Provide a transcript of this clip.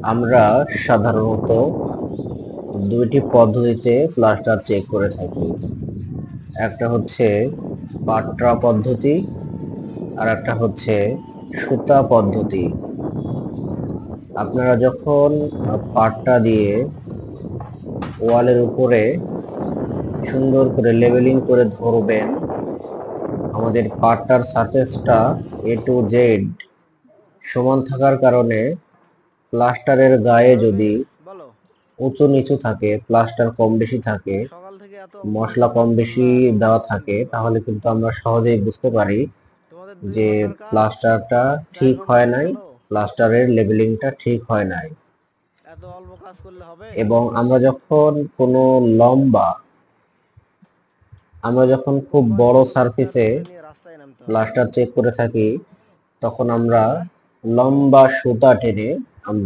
আমরা সাধারণত দুইটি পদ্ধতিতে প্লাস্টার চেক করে থাকি। একটা হচ্ছে পাট্রা পদ্ধতি আর একটা হচ্ছে সুতা পদ্ধতি। আপনারা যখন পাট্টা দিয়ে ওয়ালের উপরে সুন্দর করে লেবেলিং করে ধরবেন, আমাদের পাট্টার সারফেসটা A to Z সমান থাকার কারণে প্লাস্টারের গায়ে যদি উঁচু নিচু থাকে, প্লাস্টার কম বেশি থাকে, মশলা কম বেশি দেওয়া থাকে, তাহলে কিন্তু আমরা সহজেই বুঝতে পারি যে প্লাস্টারটা ঠিক হয় নাই, প্লাস্টারের লেবেলিংটা ঠিক হয় নাই। এবং আমরা যখন খুব বড় সারফেসে প্লাস্টার চেক করে থাকি, তখন আমরা লম্বা সুতা টেনে আমরা